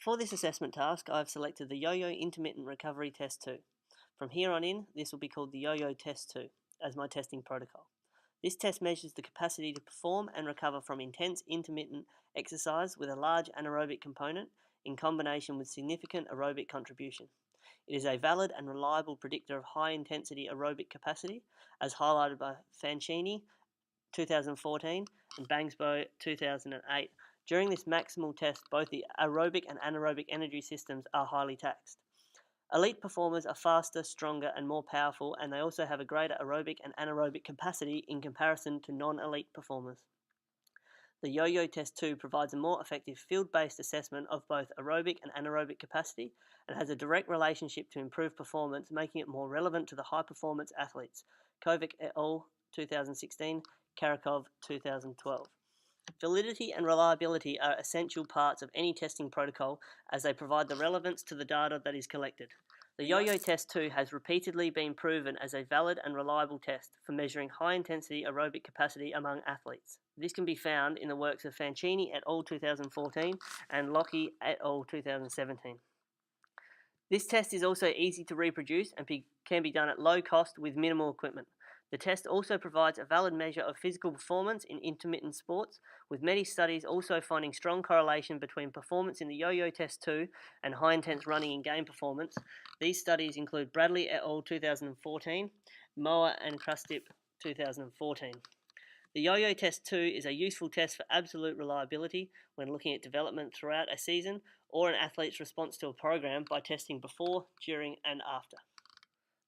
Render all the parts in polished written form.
For this assessment task, I have selected the Yo-Yo Intermittent Recovery Test 2. From here on in, this will be called the Yo-Yo Test 2 as my testing protocol. This test measures the capacity to perform and recover from intense intermittent exercise with a large anaerobic component in combination with significant aerobic contribution. It is a valid and reliable predictor of high-intensity aerobic capacity, as highlighted by Fancini 2014 and Bangsbo 2008. During this maximal test, both the aerobic and anaerobic energy systems are highly taxed. Elite performers are faster, stronger, and more powerful, and they also have a greater aerobic and anaerobic capacity in comparison to non-elite performers. The Yo-Yo Test 2 provides a more effective field-based assessment of both aerobic and anaerobic capacity and has a direct relationship to improved performance, making it more relevant to the high-performance athletes. Kovic et al. 2016, Karakov 2012. Validity and reliability are essential parts of any testing protocol as they provide the relevance to the data that is collected. The Yo-Yo Test 2 has repeatedly been proven as a valid and reliable test for measuring high-intensity aerobic capacity among athletes. This can be found in the works of Fancini et al. 2014 and Locke et al. 2017. This test is also easy to reproduce and can be done at low cost with minimal equipment. The test also provides a valid measure of physical performance in intermittent sports, with many studies also finding strong correlation between performance in the Yo-Yo Test 2 and high-intense running in game performance. These studies include Bradley et al. 2014, Moa and Krustip 2014. The Yo-Yo Test 2 is a useful test for absolute reliability when looking at development throughout a season or an athlete's response to a program by testing before, during, and after.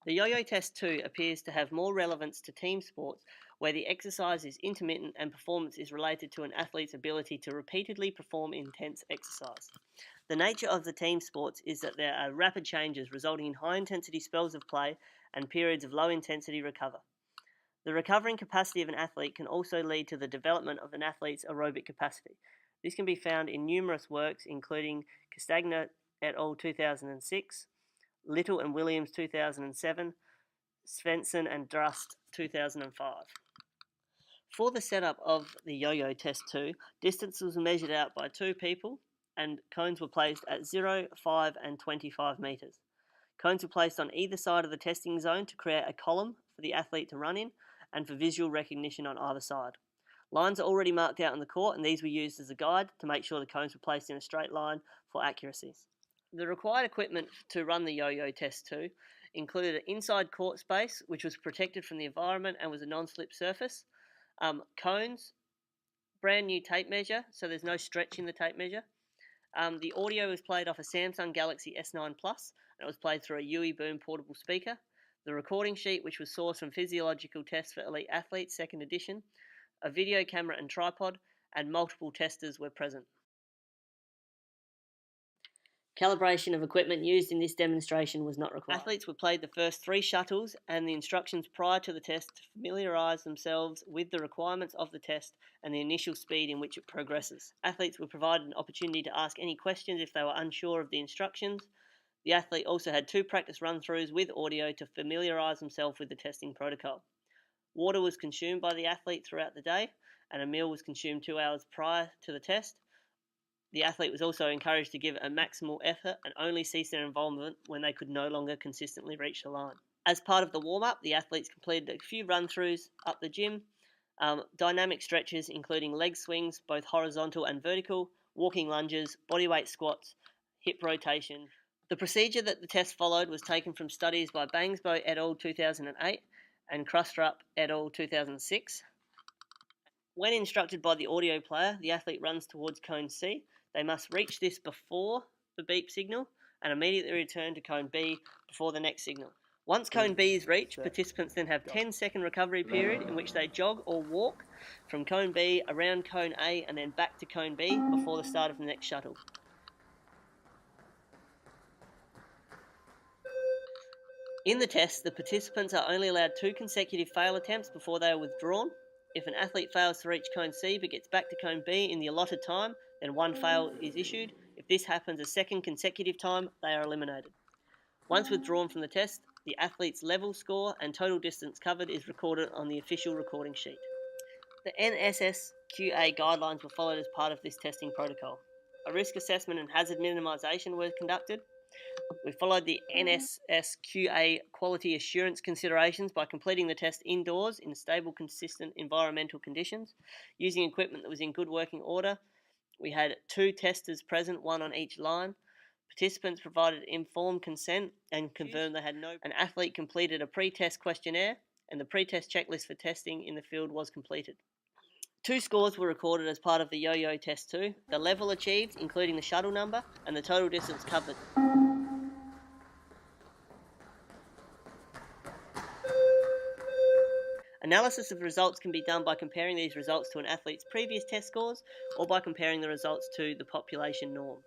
The Yo-Yo Test 2 appears to have more relevance to team sports where the exercise is intermittent and performance is related to an athlete's ability to repeatedly perform intense exercise. The nature of the team sports is that there are rapid changes resulting in high-intensity spells of play and periods of low-intensity recover. The recovering capacity of an athlete can also lead to the development of an athlete's aerobic capacity. This can be found in numerous works including Castagna et al. 2006, Little and Williams 2007, Svensson and Drust 2005. For the setup of the Yo-Yo Test 2, distance was measured out by two people and cones were placed at 0, 5 and 25 metres. Cones were placed on either side of the testing zone to create a column for the athlete to run in and for visual recognition on either side. Lines are already marked out on the court and these were used as a guide to make sure the cones were placed in a straight line for accuracy. The required equipment to run the Yo-Yo Test 2 included an inside court space, which was protected from the environment and was a non-slip surface, cones, brand new tape measure, so there's no stretch in the tape measure. The audio was played off a Samsung Galaxy S9 Plus, and it was played through a UE Boom portable speaker. The recording sheet, which was sourced from Physiological Tests for Elite Athletes, 2nd edition, a video camera and tripod, and multiple testers were present. Calibration of equipment used in this demonstration was not required. Athletes were played the first 3 shuttles and the instructions prior to the test to familiarise themselves with the requirements of the test and the initial speed in which it progresses. Athletes were provided an opportunity to ask any questions if they were unsure of the instructions. The athlete also had 2 practice run-throughs with audio to familiarise himself with the testing protocol. Water was consumed by the athlete throughout the day and a meal was consumed 2 hours prior to the test. The athlete was also encouraged to give a maximal effort and only cease their involvement when they could no longer consistently reach the line. As part of the warm-up, the athletes completed a few run-throughs up the gym, dynamic stretches including leg swings, both horizontal and vertical, walking lunges, bodyweight squats, hip rotation. The procedure that the test followed was taken from studies by Bangsbo et al. 2008 and Krustrup et al. 2006. When instructed by the audio player, the athlete runs towards cone C. They must reach this before the beep signal and immediately return to cone B before the next signal. Once cone B is reached, participants then have a 10-second recovery period in which they jog or walk from cone B around cone A and then back to cone B before the start of the next shuttle. In the test, the participants are only allowed 2 consecutive fail attempts before they are withdrawn. If an athlete fails to reach cone C but gets back to cone B in the allotted time, then 1 fail is issued. If this happens a second consecutive time, they are eliminated. Once withdrawn from the test, the athlete's level score and total distance covered is recorded on the official recording sheet. The NSSQA guidelines were followed as part of this testing protocol. A risk assessment and hazard minimisation were conducted. We followed the NSSQA quality assurance considerations by completing the test indoors in stable, consistent environmental conditions, using equipment that was in good working order. We had 2 testers present, 1 on each line. Participants provided informed consent and confirmed they had no. An athlete completed a pre-test questionnaire, and the pre-test checklist for testing in the field was completed. 2 scores were recorded as part of the yo-yo test 2, the level achieved, including the shuttle number, and the total distance covered. Analysis of results can be done by comparing these results to an athlete's previous test scores or by comparing the results to the population norms.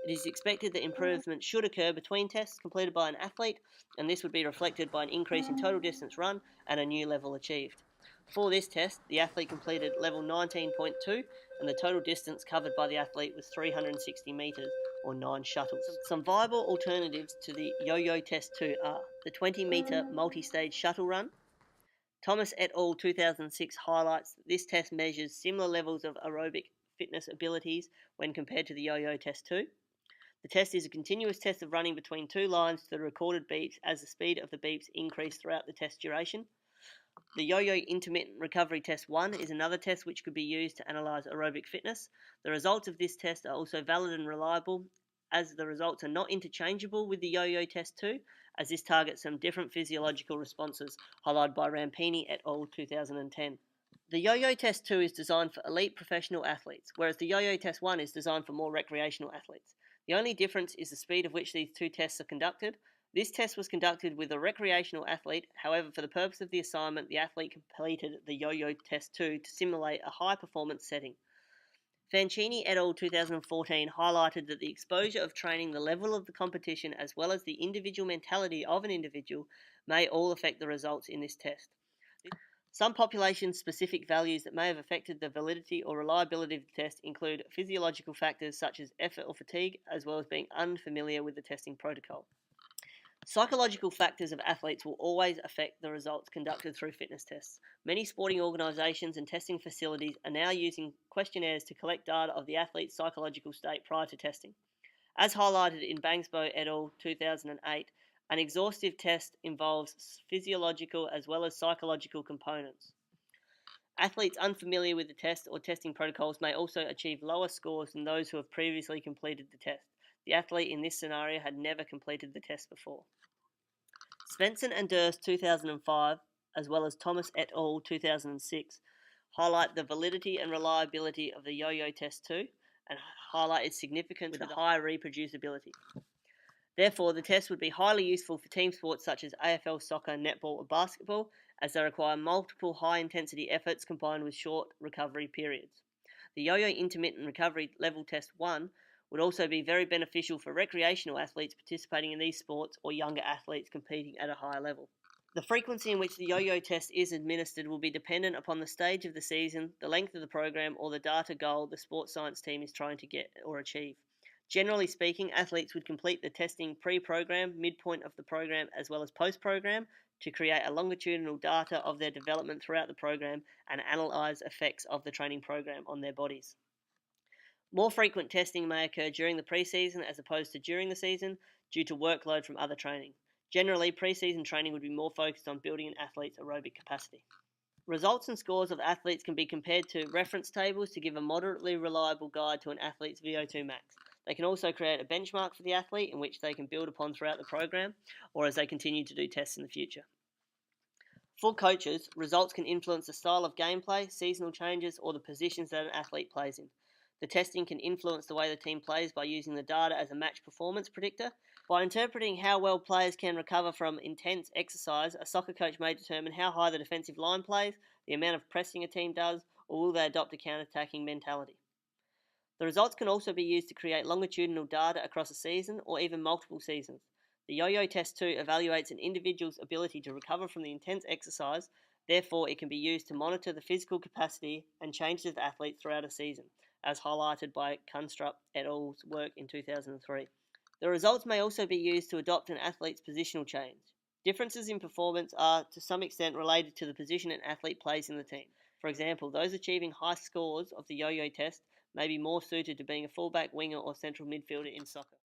It is expected that improvement should occur between tests completed by an athlete, and this would be reflected by an increase in total distance run and a new level achieved. For this test, the athlete completed level 19.2, and the total distance covered by the athlete was 360 metres, or 9 shuttles. Some viable alternatives to the yo-yo test 2 are the 20-metre multi-stage shuttle run. Thomas et al. 2006 highlights that this test measures similar levels of aerobic fitness abilities when compared to the yo-yo test 2. The test is a continuous test of running between 2 lines to the recorded beeps as the speed of the beeps increase throughout the test duration. The yo-yo intermittent recovery test 1 is another test which could be used to analyse aerobic fitness. The results of this test are also valid and reliable, as the results are not interchangeable with the yo-yo test 2, as this targets some different physiological responses, highlighted by Rampini et al. 2010. The yo-yo test 2 is designed for elite professional athletes, whereas the yo-yo test 1 is designed for more recreational athletes. The only difference is the speed of which these 2 tests are conducted. This test was conducted with a recreational athlete, however, for the purpose of the assignment, the athlete completed the yo-yo test 2 to simulate a high performance setting. Fancini et al. 2014 highlighted that the exposure of training, the level of the competition, as well as the individual mentality of an individual may all affect the results in this test. Some population-specific values that may have affected the validity or reliability of the test include physiological factors such as effort or fatigue, as well as being unfamiliar with the testing protocol. Psychological factors of athletes will always affect the results conducted through fitness tests. Many sporting organisations and testing facilities are now using questionnaires to collect data of the athlete's psychological state prior to testing. As highlighted in Bangsbo et al. 2008, an exhaustive test involves physiological as well as psychological components. Athletes unfamiliar with the test or testing protocols may also achieve lower scores than those who have previously completed the test. The athlete in this scenario had never completed the test before. Svensson and Durst 2005, as well as Thomas et al. 2006, highlight the validity and reliability of the yo-yo test 2 and highlight its significance with a high reproducibility. Therefore, the test would be highly useful for team sports such as AFL soccer, netball, or basketball, as they require multiple high-intensity efforts combined with short recovery periods. The yo-yo intermittent recovery level test 1 would also be very beneficial for recreational athletes participating in these sports or younger athletes competing at a higher level. The frequency in which the yo-yo test is administered will be dependent upon the stage of the season, the length of the program, or the data goal the sports science team is trying to get or achieve. Generally speaking, athletes would complete the testing pre-program, midpoint of the program, as well as post-program to create a longitudinal data of their development throughout the program and analyse effects of the training program on their bodies. More frequent testing may occur during the pre-season as opposed to during the season due to workload from other training. Generally, pre-season training would be more focused on building an athlete's aerobic capacity. Results and scores of athletes can be compared to reference tables to give a moderately reliable guide to an athlete's VO2 max. They can also create a benchmark for the athlete in which they can build upon throughout the program or as they continue to do tests in the future. For coaches, results can influence the style of gameplay, seasonal changes, or the positions that an athlete plays in. The testing can influence the way the team plays by using the data as a match performance predictor. By interpreting how well players can recover from intense exercise, a soccer coach may determine how high the defensive line plays, the amount of pressing a team does, or will they adopt a counter-attacking mentality. The results can also be used to create longitudinal data across a season or even multiple seasons. The yo-yo test 2 evaluates an individual's ability to recover from the intense exercise, therefore it can be used to monitor the physical capacity and changes of athletes throughout a season, as highlighted by Kunstrup et al.'s work in 2003. The results may also be used to adopt an athlete's positional change. Differences in performance are to some extent related to the position an athlete plays in the team. For example, those achieving high scores of the yo-yo test may be more suited to being a fullback, winger, or central midfielder in soccer.